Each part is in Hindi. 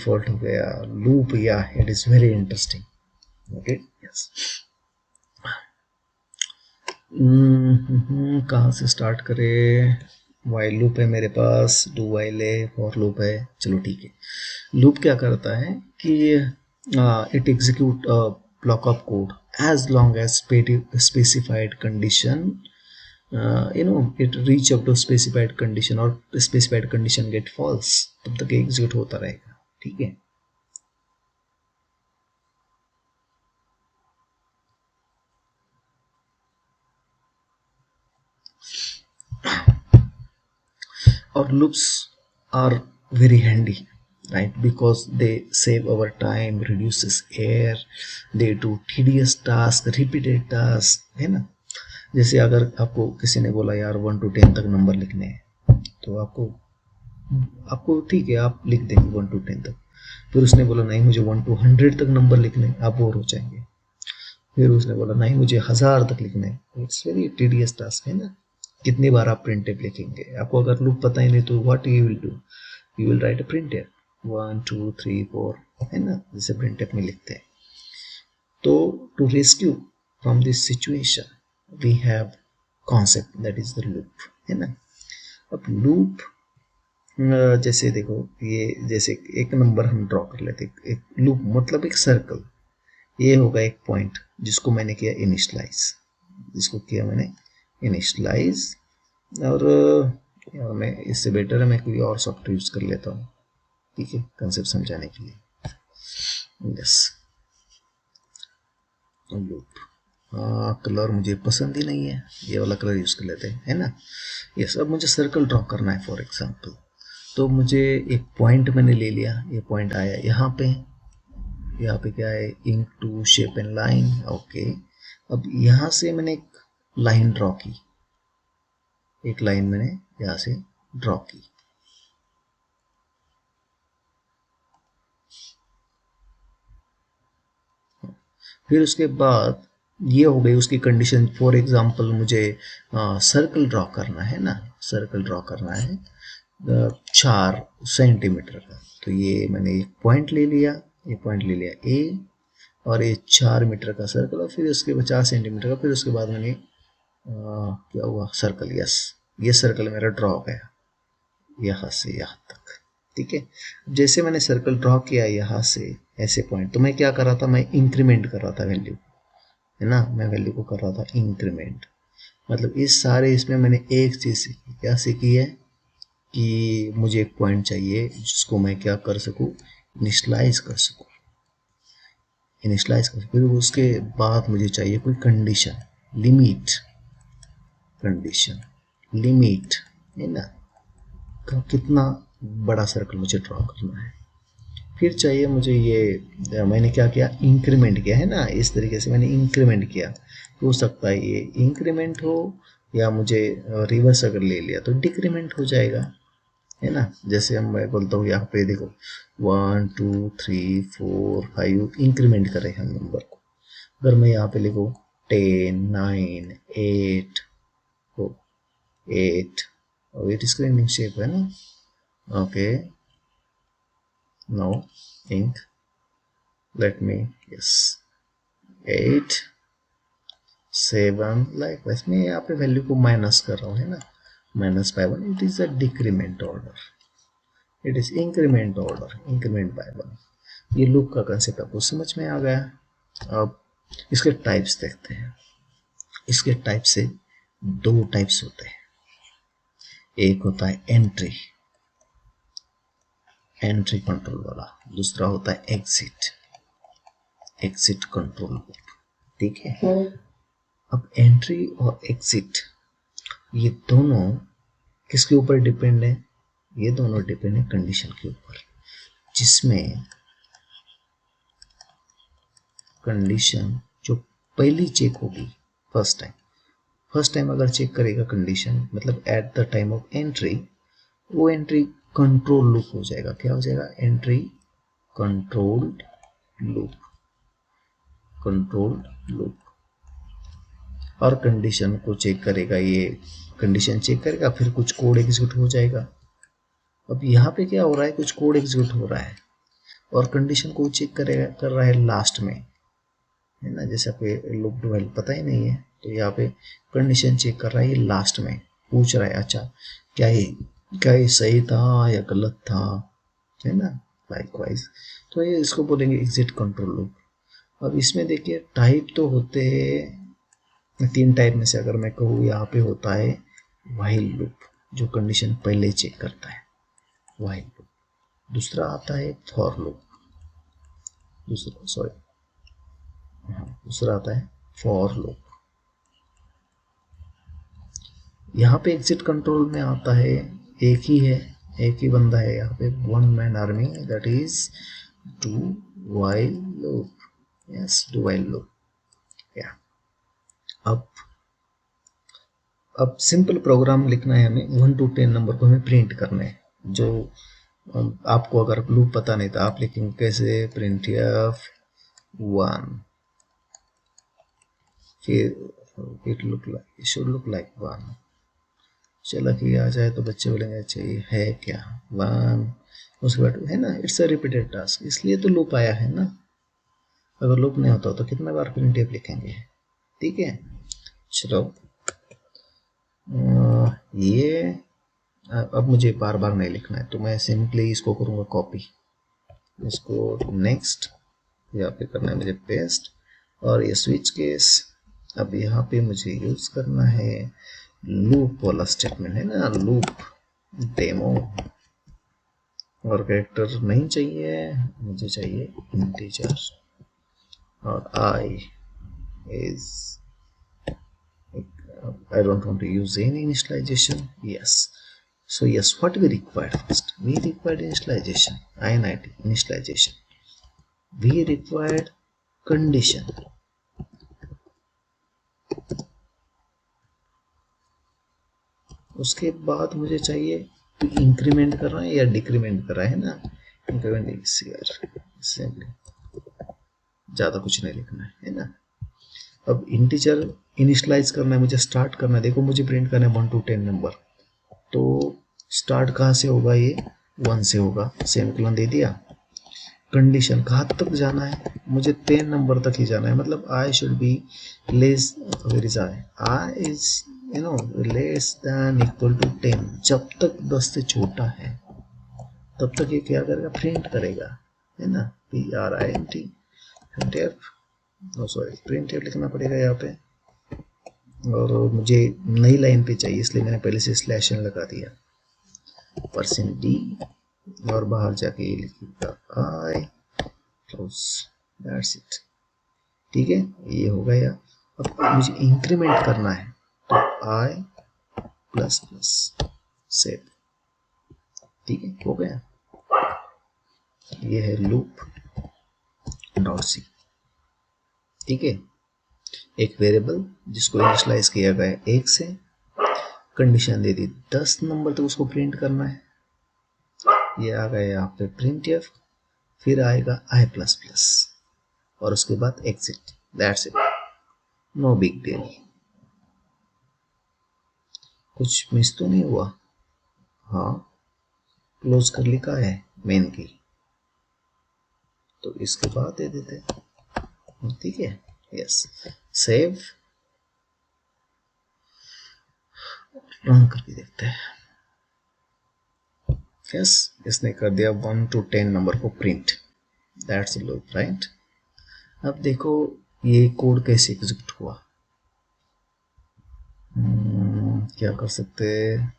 डिफॉल्ट हो गया लूप, या it is very interesting. Okay yes, कहाँ से स्टार्ट करें? वाइल लूप है मेरे पास, डू वाइल है, फॉर लूप है, चलो ठीक है। लूप क्या करता है कि it execute block of code as long as specified condition, it reach up to specified condition और specified condition get false, तब तक एग्जीक्यूट होता रहेगा। ठीक है, और loops are very handy, right? Because they save our time, reduces error, they do tedious task, repeated task, है ना। जैसे अगर आपको किसी ने बोला यार 1 to 10 तक नंबर लिखने हैं, तो आपको ठीक है, आप लिख देंगे 1 to 10 तक। फिर उसने बोला नहीं मुझे 1 to 100 तक नंबर लिखने हैं, आप बोर हो जाएंगे। फिर उसने बोला नहीं मुझे 1000 तक लिखने हैं, इट्स वेरी टीडियस टास्क, है ना। कितनी बार आप प्रिंटफ लिखेंगे? आपको अगर लूप पता ही नहीं तो what you will do, you will write a printf 1 2 3 4, है ना, जैसे प्रिंटफ में लिखते हैं। तो to rescue from this situation we have concept that is the loop, है ना। अब लूप जैसे देखो, ये जैसे एक नंबर हम ड्रॉ कर लेते, एक लूप मतलब एक सर्कल, ये होगा एक पॉइंट जिसको मैंने किया इनिशियलाइज, जिसको किया मैंने इनिशियलाइज। और मैं इससे बेटर है मैं कोई और सॉफ्टवेयर यूज कर लेता हूँ, ठीक है, कंसेप्ट समझाने के लिए। यस, लूप कलर मुझे पसंद ही नहीं है, ये वाला कलर यूज कर लेते हैं, है ना। यस, अब मुझे सर्कल ड्रॉ करना है फॉर एग्जांपल, तो मुझे एक पॉइंट मैंने ले लिया, ये पॉइंट आया यहाँ पे क्या है, ink to shape and line. Okay, अब यहाँ से मैंने एक लाइन ड्रॉ की, एक लाइन मैंने यहाँ से ड्रॉ की। फिर उसके बाद ये हो गई उसकी कंडीशन। फॉर एग्जांपल मुझे सर्कल ड्रॉ करना है ना, सर्कल ड्रॉ करना है 4 सेंटीमीटर का। तो ये मैंने एक पॉइंट ले लिया, ये पॉइंट ले लिया ए, और ये 4 मीटर का सर्कल, और फिर उसके 50 सेंटीमीटर का। फिर उसके बाद मैंने क्या हुआ, सर्कल। यस, ये सर्कल मेरा ड्रॉ हो गया यहाँ से यहाँ तक, ठीक है। जैसे मैंने सर्कल ड्रॉ किया यहाँ से ऐसे पॉइंट, तो मैं क्या कर रहा था, मैं इंक्रीमेंट कर रहा था वैल्यू, है ना, मैं वैल्यू को कर रहा था इंक्रीमेंट। मतलब इस सारे इसमें मैंने एक चीज सीखी, क्या सीखी है कि मुझे एक पॉइंट चाहिए जिसको मैं क्या कर सकूं, इनिशियलाइज कर सकूं, इनिशियलाइज कर सकूं। फिर उसके बाद मुझे चाहिए कोई कंडीशन, लिमिट, कंडीशन लिमिट, है ना, कितना बड़ा सर्कल मुझे ड्रॉ करना है। फिर चाहिए मुझे ये, मैंने क्या किया, इंक्रीमेंट किया, है ना, इस तरीके से मैंने इंक्रीमेंट किया। हो सकता है ये इंक्रीमेंट हो, या मुझे रिवर्स अगर ले लिया तो डिक्रीमेंट हो जाएगा, है ना। जैसे हम मैं बोलता हूँ यहाँ पे देखो 1 2 3 4 5 इंक्रीमेंट करें हम नंबर को। अगर मैं यहाँ पे लिखूँ 10 9 8 8, और ये स्क्रीनिंग शेप है ना। Okay, now ink, let me, yes, 8 7, like वैसे मैं यहाँ पे वैल्यू को माइनस कर रहा हूँ, है ना, -1। It is a decrement order, it is increment order, increment by 1। ये लूप का कंसेप्ट आपको समझ में आ गया। अब इसके टाइप्स देखते हैं। इसके टाइप से 2 टाइप्स होते हैं, एक होता है एंट्री, एंट्री कंट्रोल वाला, दूसरा होता है एग्जिट, एग्जिट कंट्रोल लूप, ठीक है। अब एंट्री और एग्जिट ये दोनों किसके ऊपर डिपेंड है, ये दोनों डिपेंड है कंडीशन के ऊपर, जिसमें कंडीशन जो पहली चेक होगी फर्स्ट टाइम अगर चेक करेगा कंडीशन, मतलब at the time of entry, वो एंट्री कंट्रोल लूप हो जाएगा। क्या हो जाएगा, entry controlled loop, controlled loop. और कंडीशन को चेक करेगा, ये कंडीशन चेक करेगा, फिर कुछ कोड एग्जीक्यूट हो जाएगा। अब यहाँ पे क्या हो रहा है, कुछ कोड एग्जीक्यूट हो रहा है, और कंडीशन को चेक करेगा कर रहा है लास्ट में, है ना। जैसे आपको लूप डू वाइल पता ही नहीं है तो यहाँ पे कंडीशन चेक कर रहा है, ये लास्ट में पूछ रहा है अच्छा क्या ये सही था या गलत था, है ना। लाइकवाइज तो ये इसको बोलेंगे एग्जिट कंट्रोल लूप। अब इसमें देखिए टाइप तो होते हैं 3 टाइप में से, अगर मैं कहूँ यहाँ पे होता है व्हाइल लूप जो कंडीशन पहले चेक करता है, व्हाइल लूप। दूसरा आता है फॉर लूप, दूसरा आता है फॉर लूप। यहाँ पे एग्जिट कंट्रोल में आता है एक ही बंदा है यहाँ पे, one man army, that is do while loop. Yes, do while loop. या अब सिंपल प्रोग्राम लिखना है हमें, 1 to 10 नंबर को हमें प्रिंट करना है। जो आपको अगर लूप पता नहीं तो आप लिखेंगे कैसे, प्रिंट एफ 1, फिर इट शुड लुक लाइक 1। चला कि आ जाए तो बच्चे बोलेंगे अच्छा ये है क्या 1, उसके बाद है ना, इट्स अ रिपीटेड टास्क, इसलिए तो लूप आया है ना। अगर लूप नहीं होता तो कितना बार प्रिंट एफ लिखेंगे, ठीक है। चलो ये अब मुझे बार बार नहीं लिखना है तो मैं सिंपली इसको करूँगा कॉपी, इसको नेक्स्ट यहाँ पे करना है मुझे पेस्ट, और ये स्विच केस अब यहाँ पे मुझे यूज करना है लूप वाला स्टेटमेंट, है ना, लूप डेमो। और कैरेक्टर नहीं चाहिए, मुझे चाहिए इंटीजर, और I is I don't want to use any initialization. Yes, so yes, what we required first, we required initialization, init initialization, we required condition, उसके बाद मुझे चाहिए इंक्रीमेंट कर रहा है या डिक्रीमेंट कर रहा है ना, इंक्रीमेंट सिंपली, ज़्यादा कुछ नहीं लिखना है ना। अब इंटीजर इनिशलाइज करना है, मुझे स्टार्ट करना है, देखो मुझे प्रिंट करना है 1 to 10 नंबर, तो स्टार्ट कहाँ से होगा, ये 1 से होगा, सेमीकोलन दे दिया। कंडीशन कहाँ तक जाना है, मुझे 10 नंबर तक ही जाना है, मतलब I should be less, where is I is you know less than equal to 10। जब तक 10 से छोटा है तब तक ये क्या करेगा, प्रिंट करेगा, है ना, PRINT, print F, sorry print F लिखना पड़ेगा यहाँ पे, और मुझे नई लाइन पे चाहिए इसलिए मैंने पहले से स्लैश एन लगा दिया, %d, और बाहर जाके ये लिखिएगा आई क्लोज, दैट्स इट, ठीक है, ये हो गया। अब मुझे इंक्रीमेंट करना है तो आई प्लस प्लस सेव, ठीक है, हो गया। ये है लूप डॉट सी, ठीक है, एक वेरिएबल जिसको इनिशियलाइज किया गया है 1 से, कंडीशन दे दी 10 नंबर तक उसको प्रिंट करना है, ये आ गया यहाँ पे प्रिंट एफ, फिर आएगा आई प्लस प्लस, और उसके बाद exit, that's it, no big deal. कुछ मिस तो नहीं हुआ, हाँ, क्लोज कर लिखा है मेन की, तो इसके बाद दे देते, ठीक है, यस, सेव, रन करके देखते हैं। यस, इसने कर दिया 1 to 10 नंबर को प्रिंट, दैट्स लूप, राइट। अब देखो ये कोड कैसे एग्जीक्यूट हुआ, क्या कर सकते हैं,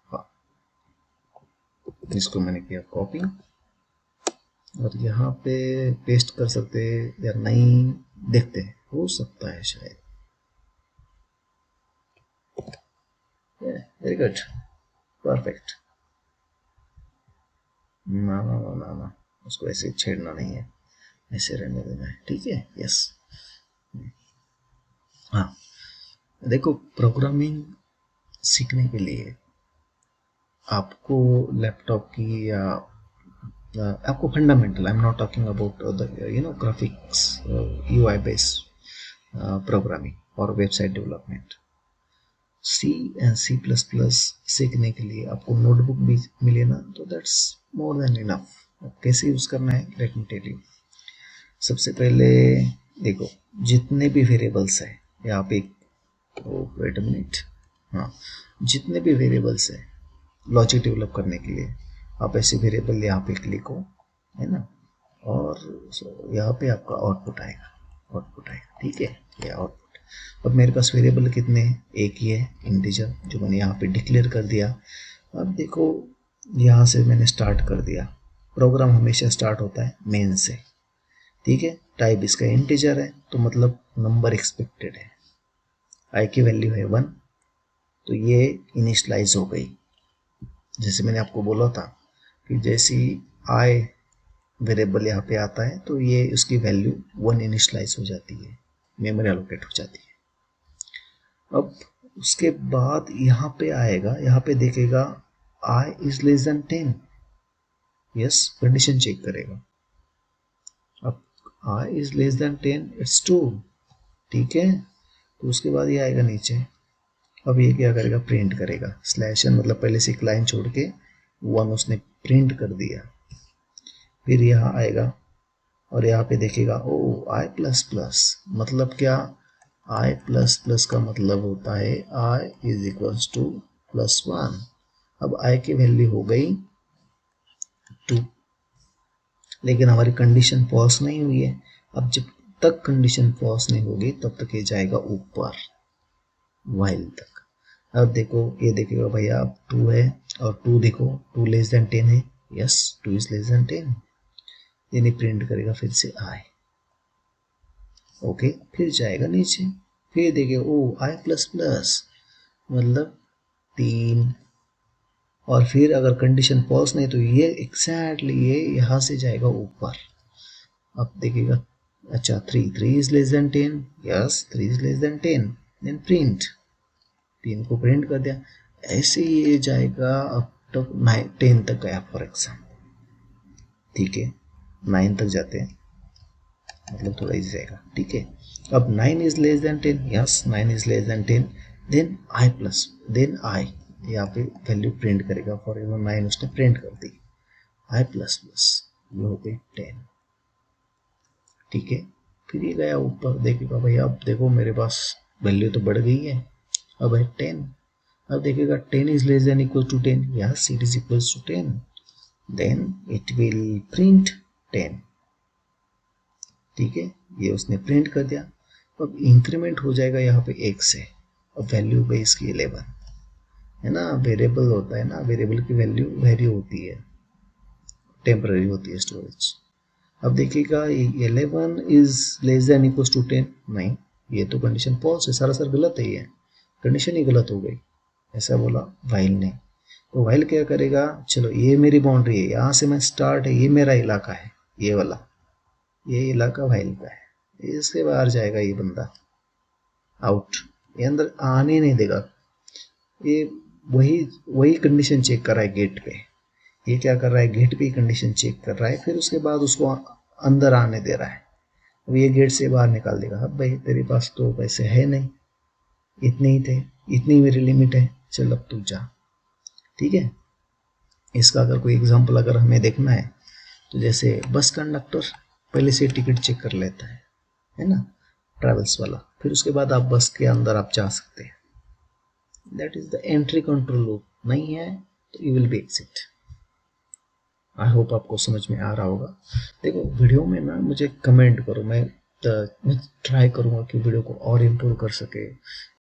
हाँ, इसको मैंने किया कॉपी, और यहाँ पे पेस्ट कर सकते हैं या नहीं, देखते हैं, हो सकता है शायद, वेरी गुड, परफेक्ट, ना उसको ऐसे छेड़ना नहीं है, ऐसे रहने देना है, ठीक है, यस। हाँ, देखो प्रोग्रामिंग सीखने के लिए आपको लैपटॉप की या आपको fundamental, I am not talking about the graphics UI based programming और website development, C and C++ सीखने के लिए आपको नोटबुक भी मिले ना, तो दैट्स मोर देन इनफ, कैसे यूज करना है, लेट मी टेल यू। सबसे पहले देखो, जितने भी वेरिएबल्स है यहाँ पे, वेट अ मिनट, हाँ, जितने भी वेरिएबल्स है लॉजिक डेवलप करने के लिए, आप ऐसे वेरिएबल यहाँ पे क्लिक हो, है ना, और यहाँ पे आपका आउटपुट आएगा, ठीक है, ये आउटपुट। अब मेरे पास वेरिएबल कितने हैं, एक ही है, इंटीजर, जो मैंने यहाँ पे डिक्लेयर कर दिया। अब देखो, यहाँ से मैंने स्टार्ट कर दिया, प्रोग्राम हमेशा स्टार्ट होता है मेन से, ठीक है। टाइप इसका इंटीजर है, तो मतलब नंबर एक्सपेक्टेड है, आई की वैल्यू है 1, तो ये इनिशियलाइज हो गई। जैसे मैंने आपको बोला था कि जैसे आई वेरिएबल यहाँ पे आता है तो ये उसकी वैल्यू 1 इनिशियलाइज हो जाती है, मेमोरी एलोकेट हो जाती है। अब उसके बाद यहाँ पे आएगा, यहाँ पे देखेगा i is less than 10, yes, condition check करेगा। अब i is less than 10, it's true, ठीक है। तो उसके बाद ये आएगा नीचे, अब ये क्या करेगा, प्रिंट करेगा, स्लैश एन, मतलब पहले से एक लाइन छोड़ के 1 उसने प्रिंट कर दिया। फिर यहाँ आएगा और यहाँ पे देखेगा ओ आई प्लस प्लस, मतलब क्या, आई प्लस प्लस का मतलब होता है आई इज इक्वल्स टू +1। अब आई की वैल्यू हो गई 2, लेकिन हमारी कंडीशन फॉल्स नहीं हुई है। अब जब तक कंडीशन फॉल्स नहीं होगी तब तक ये जाएगा ऊपर व्हाइल तक। अब देखो, ये देखेगा भैया अब 2 है, और 2 देखो 2 लेस देन 10 है, यस 2 इज लेस देन 10, यानी प्रिंट करेगा फिर से आई, ओके। फिर जाएगा नीचे, फिर देखे ओ आई प्लस प्लस मतलब 3, और फिर अगर कंडीशन फॉल्स नहीं तो ये एग्जैक्टली ये यहाँ से जाएगा ऊपर। अब देखेगा अच्छा 3 is less than 10, yes 3 is less than 10, then print, 3 को प्रिंट कर दिया। ऐसे ये जाएगा अब तक 10 तक गया फॉर एग्जाम्पल, ठीक है, 9 तक जाते हैं, मतलब थोड़ा इजी जाएगा, ठीक है। अब 9 is less than 10, yes 9 is less than 10, then I plus, then I, यहाँ पे वैल्यू प्रिंट करेगा, फॉर एग्जाम्पल 9 उसने प्रिंट कर दी, आई प्लस प्लस, ये हो गई 10, ठीक है। फिर ये गया ऊपर, देखेगा भाई अब देखो मेरे पास वैल्यू तो बढ़ गई है, अब है 10, अब देखेगा 10 is less than equal to 10, yes it is equal to 10, then it will print 10, ठीक है, ये उसने प्रिंट कर दिया। अब इंक्रीमेंट हो जाएगा यहाँ पे 1 से, अब वैल्यू गई इसकी 11, है ना, वेरिएबल होता है ना, वेरिएबल की वैल्यू वेरी होती है, टेम्पररी होती है स्टोरेज। अब देखिएगा 11 is less than equal to 10, नहीं, ये तो कंडीशन फॉल्स है, सर गलत है, ये कंडीशन ही गलत हो गई, ऐसा बोला व्हाइल ने। तो व्हाइल क्या करेगा, चलो ये मेरी बाउंड्री है, यहाँ से मैं स्टार्ट है, ये मेरा इलाका है, ये वाला, ये इलाका व्हाइल का है, इसके बाहर जाएगा ये बंदा, आउट, ये अंदर आने नहीं देगा। ये वही कंडीशन चेक कर रहा है गेट पे, ये क्या कर रहा है, गेट पे कंडीशन चेक कर रहा है, फिर उसके बाद उसको अंदर आने दे रहा है। अब ये गेट से बाहर निकाल देगा, अब भाई तेरे पास तो पैसे है नहीं, इतने ही थे, इतनी मेरी लिमिट है, चल अब तू जा, ठीक है। इसका अगर कोई एग्जांपल अगर हमें देखना है तो जैसे बस कंडक्टर पहले से टिकट चेक कर लेता है ना, ट्रैवल्स वाला, फिर उसके बाद आप बस के अंदर आप जा सकते हैं, that is the entry control loop. नहीं है तो you will be exit. I hope आपको समझ में आ रहा होगा। देखो वीडियो में ना मुझे कमेंट करो, मैं ट्राई करूंगा कि वीडियो को और इम्प्रूव कर सके,